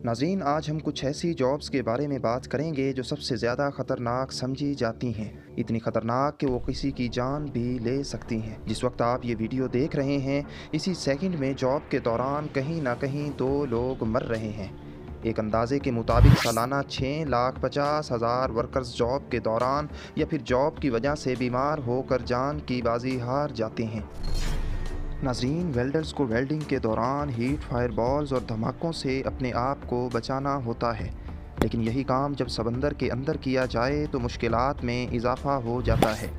नाज़रीन, आज हम कुछ ऐसी जॉब्स के बारे में बात करेंगे जो सबसे ज़्यादा ख़तरनाक समझी जाती हैं। इतनी ख़तरनाक कि वो किसी की जान भी ले सकती हैं। जिस वक्त आप ये वीडियो देख रहे हैं, इसी सेकंड में जॉब के दौरान कहीं ना कहीं 2 लोग मर रहे हैं। एक अंदाजे के मुताबिक सालाना 6,50,000 वर्कर्स जॉब के दौरान या फिर जॉब की वजह से बीमार होकर जान की बाजी हार जाते हैं। नाज़रीन, वेल्डर्स को वेल्डिंग के दौरान हीट फायरबॉल्स और धमाकों से अपने आप को बचाना होता है, लेकिन यही काम जब समंदर के अंदर किया जाए तो मुश्किलात में इजाफ़ा हो जाता है।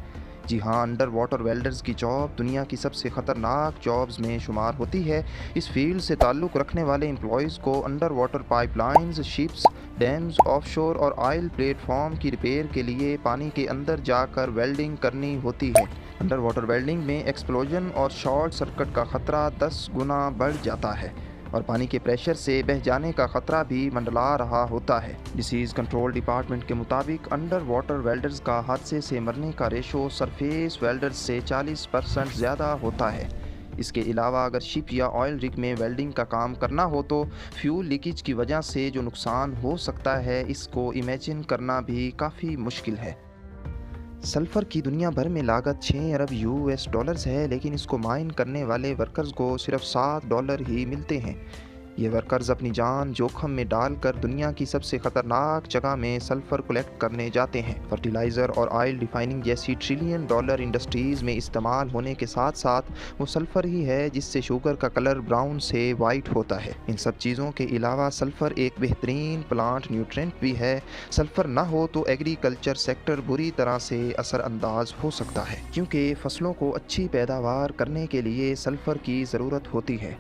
जी हाँ, अंडर वाटर वेल्डर्स की जॉब दुनिया की सबसे ख़तरनाक जॉब्स में शुमार होती है। इस फील्ड से ताल्लुक़ रखने वाले एम्प्लॉयज़ को under water pipelines, ships, dams, offshore और ऑयल प्लेटफॉर्म की रिपेयर के लिए पानी के अंदर जाकर वेल्डिंग करनी होती है। अंडर वाटर वेल्डिंग में एक्सप्लोजन और शॉर्ट सर्किट का ख़तरा 10 गुना बढ़ जाता है और पानी के प्रेशर से बह जाने का ख़तरा भी मंडला रहा होता है। डिसीज़ कंट्रोल डिपार्टमेंट के मुताबिक अंडर वाटर वेल्डर्स का हादसे से मरने का रेशो सरफेस वेल्डर्स से 40% ज़्यादा होता है। इसके अलावा अगर शिप या ऑयल रिग में वेल्डिंग का काम करना हो तो फ्यूल लीकेज की वजह से जो नुकसान हो सकता है, इसको इमेजिन करना भी काफ़ी मुश्किल है। सल्फ़र की दुनिया भर में लागत 6 अरब यूएस डॉलर्स है, लेकिन इसको माइन करने वाले वर्कर्स को सिर्फ $7 ही मिलते हैं। ये वर्कर्स अपनी जान जोखम में डालकर दुनिया की सबसे ख़तरनाक जगह में सल्फ़र कलेक्ट करने जाते हैं। फर्टिलाइज़र और ऑयल रिफाइनिंग जैसी ट्रिलियन डॉलर इंडस्ट्रीज़ में इस्तेमाल होने के साथ साथ वो सल्फ़र ही है जिससे शुगर का कलर ब्राउन से वाइट होता है। इन सब चीज़ों के अलावा सल्फ़र एक बेहतरीन प्लांट न्यूट्रेंट भी है। सल्फ़र ना हो तो एग्रीकल्चर सेक्टर बुरी तरह से असरअंदाज हो सकता है, क्योंकि फसलों को अच्छी पैदावार करने के लिए सल्फ़र की ज़रूरत होती है।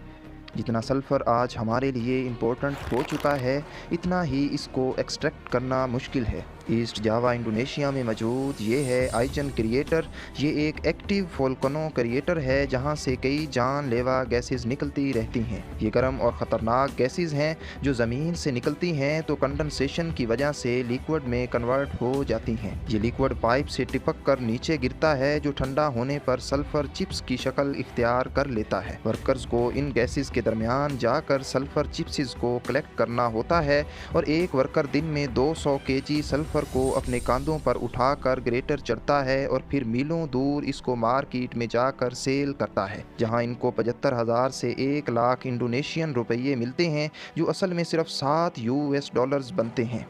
जितना सल्फ़र आज हमारे लिए इम्पोर्टेंट हो चुका है, इतना ही इसको एक्सट्रैक्ट करना मुश्किल है। ईस्ट जावा इंडोनेशिया में मौजूद ये है आइजन क्रिएटर। ये एक एक्टिव वोल्केनो क्रिएटर है जहाँ से कई जानलेवा गैसेस निकलती रहती हैं। ये गर्म और ख़तरनाक गैसेस हैं जो ज़मीन से निकलती हैं तो कंडेंसेशन की वजह से लिक्विड में कन्वर्ट हो जाती हैं। ये लिक्विड पाइप से टिपक कर नीचे गिरता है जो ठंडा होने पर सल्फ़र चिप्स की शक्ल इख्तियार कर लेता है। वर्कर्स को इन गैसेस के दरमियान जाकर सल्फ़र चिप्स को कलेक्ट करना होता है और एक वर्कर दिन में 200 केजी सल्फ़र को अपने कांधों पर उठाकर ग्रेटर चढ़ता है और फिर मीलों दूर इसको मार्केट में जाकर सेल करता है, जहां इनको 75,000 से 1 लाख इंडोनेशियन रुपये मिलते हैं, जो असल में सिर्फ 7 यूएस डॉलर्स बनते हैं।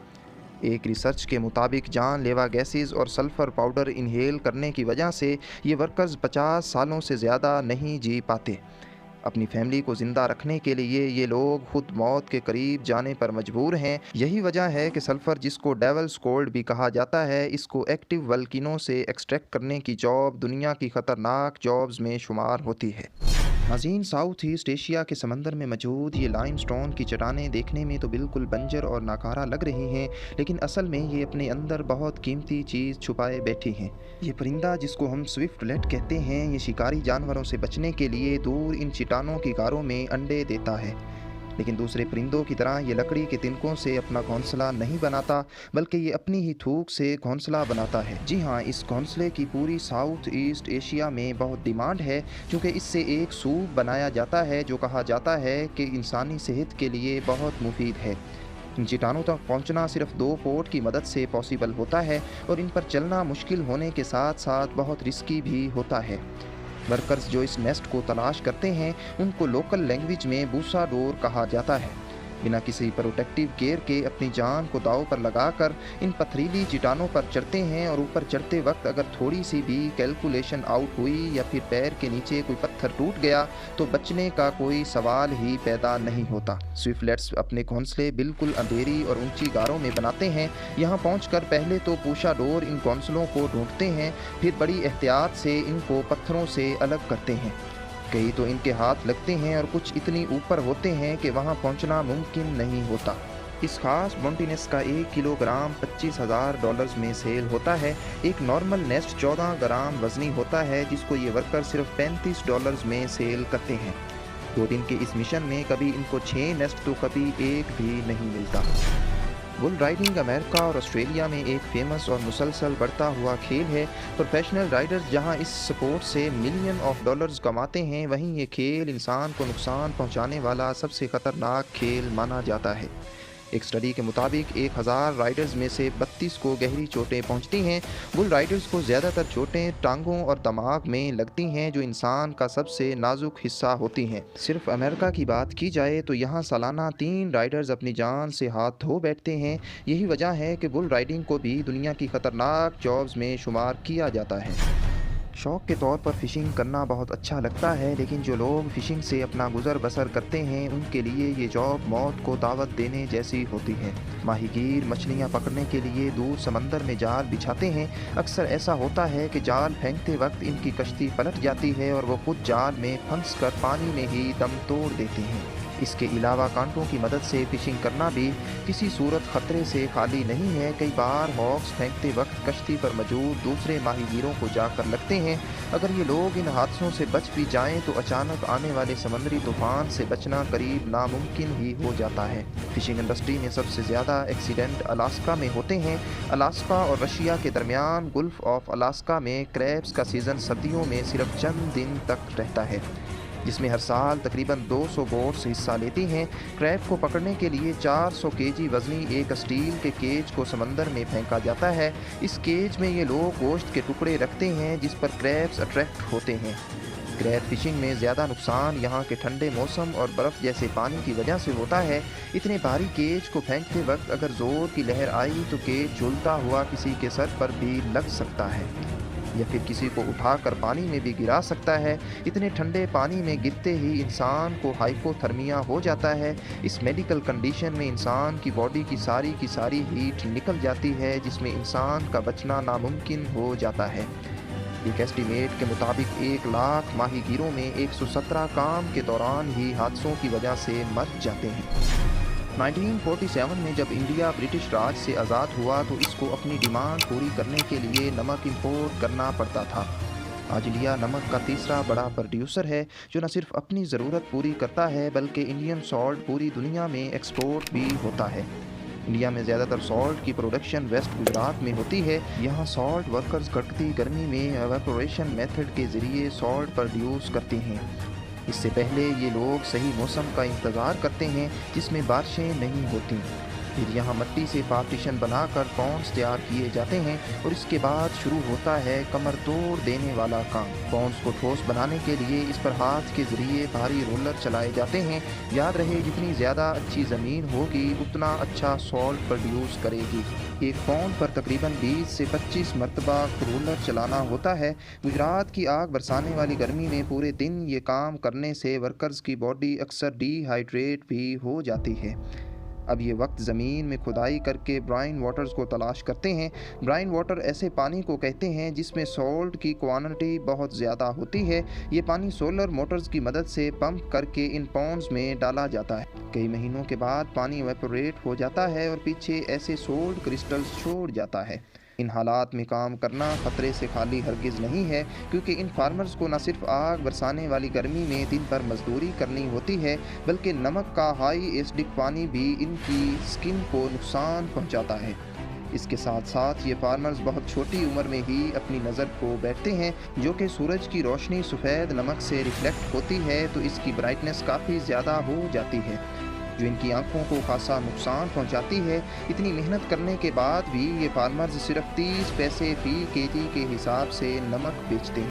एक रिसर्च के मुताबिक जानलेवा गैसेस और सल्फ़र पाउडर इनहेल करने की वजह से ये वर्कर्स 50 सालों से ज़्यादा नहीं जी पाते। अपनी फैमिली को ज़िंदा रखने के लिए ये लोग खुद मौत के करीब जाने पर मजबूर हैं। यही वजह है कि सल्फ़र, जिसको डेवल्स कोल्ड भी कहा जाता है, इसको एक्टिव वल्किनों से एक्सट्रैक्ट करने की जॉब दुनिया की ख़तरनाक जॉब्स में शुमार होती है। नाज़रीन, साउथ ईस्ट एशिया के समंदर में मौजूद ये लाइमस्टोन की चट्टानें देखने में तो बिल्कुल बंजर और नाकारा लग रही हैं, लेकिन असल में ये अपने अंदर बहुत कीमती चीज़ छुपाए बैठी हैं। ये परिंदा, जिसको हम स्विफ्टलेट कहते हैं, ये शिकारी जानवरों से बचने के लिए दूर इन चट्टानों की गारों में अंडे देता है, लेकिन दूसरे परिंदों की तरह ये लकड़ी के तिनकों से अपना घोंसला नहीं बनाता, बल्कि ये अपनी ही थूक से घोंसला बनाता है। जी हाँ, इस घोंसले की पूरी साउथ ईस्ट एशिया में बहुत डिमांड है, क्योंकि इससे एक सूप बनाया जाता है जो कहा जाता है कि इंसानी सेहत के लिए बहुत मुफीद है। इन चट्टानों तक पहुंचना सिर्फ 2 पोर्ट की मदद से पॉसिबल होता है और इन पर चलना मुश्किल होने के साथ साथ बहुत रिस्की भी होता है। वर्कर्स जो इस नेस्ट को तलाश करते हैं, उनको लोकल लैंग्वेज में बूसा डोर कहा जाता है। बिना किसी प्रोटेक्टिव केयर के अपनी जान को दांव पर लगाकर इन पथरीली चट्टानों पर चढ़ते हैं और ऊपर चढ़ते वक्त अगर थोड़ी सी भी कैलकुलेशन आउट हुई या फिर पैर के नीचे कोई पत्थर टूट गया तो बचने का कोई सवाल ही पैदा नहीं होता। स्विफ्टलेट्स अपने घोंसले बिल्कुल अंधेरी और ऊंची गारों में बनाते हैं। यहाँ पहुँचकर पहले तो पूछा डोर इन घोंसलों को ढूंढते हैं, फिर बड़ी एहतियात से इनको पत्थरों से अलग करते हैं। कई तो इनके हाथ लगते हैं और कुछ इतनी ऊपर होते हैं कि वहां पहुंचना मुमकिन नहीं होता। इस खास बॉन्टिनेस का 1 किलोग्राम $25,000 में सेल होता है। एक नॉर्मल नेस्ट 14 ग्राम वजनी होता है, जिसको ये वर्कर सिर्फ $35 में सेल करते हैं। 2 दिन के इस मिशन में कभी इनको 6 नेस्ट तो कभी 1 भी नहीं मिलता। बुल राइडिंग अमेरिका और ऑस्ट्रेलिया में एक फेमस और मुसलसल बढ़ता हुआ खेल है। प्रोफेशनल राइडर्स जहां इस स्पोर्ट से मिलियन ऑफ डॉलर्स कमाते हैं, वहीं ये खेल इंसान को नुकसान पहुंचाने वाला सबसे ख़तरनाक खेल माना जाता है। एक स्टडी के मुताबिक 1000 राइडर्स में से 32 को गहरी चोटें पहुंचती हैं। बुल राइडर्स को ज़्यादातर चोटें टांगों और दिमाग में लगती हैं, जो इंसान का सबसे नाजुक हिस्सा होती हैं। सिर्फ अमेरिका की बात की जाए तो यहाँ सालाना 3 राइडर्स अपनी जान से हाथ धो बैठते हैं। यही वजह है कि बुल राइडिंग को भी दुनिया की खतरनाक जॉब्स में शुमार किया जाता है। शौक़ के तौर पर फ़िशिंग करना बहुत अच्छा लगता है, लेकिन जो लोग फ़िशिंग से अपना गुज़र बसर करते हैं उनके लिए ये जॉब मौत को दावत देने जैसी होती है। माहीगीर मछलियाँ पकड़ने के लिए दूर समंदर में जाल बिछाते हैं। अक्सर ऐसा होता है कि जाल फेंकते वक्त इनकी कश्ती पलट जाती है और वो खुद जाल में फंस कर पानी में ही दम तोड़ देते हैं। इसके अलावा कांटों की मदद से फ़िशिंग करना भी किसी सूरत ख़तरे से खाली नहीं है। कई बार हॉक्स फेंकते वक्त कश्ती पर मौजूद दूसरे माहीगीरों को जाकर लगते हैं। अगर ये लोग इन हादसों से बच भी जाएं तो अचानक आने वाले समुद्री तूफ़ान से बचना करीब नामुमकिन ही हो जाता है। फ़िशिंग इंडस्ट्री में सबसे ज़्यादा एक्सीडेंट अलास्का में होते हैं। अलास्का और रशिया के दरमियान गल्फ़ ऑफ अलास्का में क्रैब्स का सीज़न सर्दियों में सिर्फ चंद दिन तक रहता है, जिसमें हर साल तकरीबन 200 बोट्स हिस्सा लेती हैं। क्रैब को पकड़ने के लिए 400 केजी वज़नी एक स्टील के केज को समंदर में फेंका जाता है। इस केज में ये लोग गोश्त के टुकड़े रखते हैं जिस पर क्रैब्स अट्रैक्ट होते हैं। क्रैब फिशिंग में ज़्यादा नुकसान यहाँ के ठंडे मौसम और बर्फ़ जैसे पानी की वजह से होता है। इतने भारी केज को फेंकते वक्त अगर ज़ोर की लहर आई तो केज झूलता हुआ किसी के सर पर भी लग सकता है या फिर किसी को उठाकर पानी में भी गिरा सकता है। इतने ठंडे पानी में गिरते ही इंसान को हाइपोथर्मिया हो जाता है। इस मेडिकल कंडीशन में इंसान की बॉडी की सारी हीट निकल जाती है, जिसमें इंसान का बचना नामुमकिन हो जाता है। एक एस्टीमेट के मुताबिक 1 लाख माहीगीरों में 117 काम के दौरान ही हादसों की वजह से मर जाते हैं। 1947 में जब इंडिया ब्रिटिश राज से आज़ाद हुआ तो इसको अपनी डिमांड पूरी करने के लिए नमक इंपोर्ट करना पड़ता था। आज इंडिया नमक का तीसरा बड़ा प्रोड्यूसर है, जो न सिर्फ अपनी ज़रूरत पूरी करता है बल्कि इंडियन सॉल्ट पूरी दुनिया में एक्सपोर्ट भी होता है। इंडिया में ज़्यादातर सॉल्ट की प्रोडक्शन वेस्ट गुजरात में होती है। यहाँ सॉल्ट वर्कर्स कड़कती गर्मी में एवापोरेशन मेथड के ज़रिए सॉल्ट प्रोड्यूस करते हैं। इससे पहले ये लोग सही मौसम का इंतज़ार करते हैं जिसमें बारिशें नहीं होती। फिर यहाँ मिट्टी से पार्टीशन बनाकर पॉन्ड्स तैयार किए जाते हैं और इसके बाद शुरू होता है कमर तोड़ देने वाला काम। पॉन्ड्स को ठोस बनाने के लिए इस पर हाथ के ज़रिए भारी रोलर चलाए जाते हैं। याद रहे, जितनी ज़्यादा अच्छी ज़मीन होगी उतना अच्छा सॉल्ट प्रोड्यूस करेगी। एक पौंड पर तकरीबन 20 से 25 मरतबा रोलर चलाना होता है। गुजरात की आग बरसाने वाली गर्मी में पूरे दिन ये काम करने से वर्कर्स की बॉडी अक्सर डिहाइड्रेट भी हो जाती है। अब ये वक्त ज़मीन में खुदाई करके ब्राइन वाटर्स को तलाश करते हैं। ब्राइन वाटर ऐसे पानी को कहते हैं जिसमें सॉल्ट की क्वांटिटी बहुत ज़्यादा होती है। ये पानी सोलर मोटर्स की मदद से पंप करके इन पॉन्ड्स में डाला जाता है। कई महीनों के बाद पानी एवेपोरेट हो जाता है और पीछे ऐसे सोल्ट क्रिस्टल्स छोड़ जाता है। इन हालात में काम करना ख़तरे से खाली हरगिज़ नहीं है, क्योंकि इन फार्मर्स को न सिर्फ आग बरसाने वाली गर्मी में दिन भर मजदूरी करनी होती है, बल्कि नमक का हाई एसिडिक पानी भी इनकी स्किन को नुकसान पहुंचाता है। इसके साथ साथ ये फार्मर्स बहुत छोटी उम्र में ही अपनी नज़र खो बैठते हैं, जो कि सूरज की रोशनी सफ़ेद नमक से रिफ्लेक्ट होती है तो इसकी ब्राइटनेस काफ़ी ज़्यादा हो जाती है, जो इनकी आंखों को खासा नुकसान पहुंचाती है। इतनी मेहनत करने के बाद भी ये फार्मर्स सिर्फ 30 पैसे फ़ी केजी के हिसाब से नमक बेचते हैं।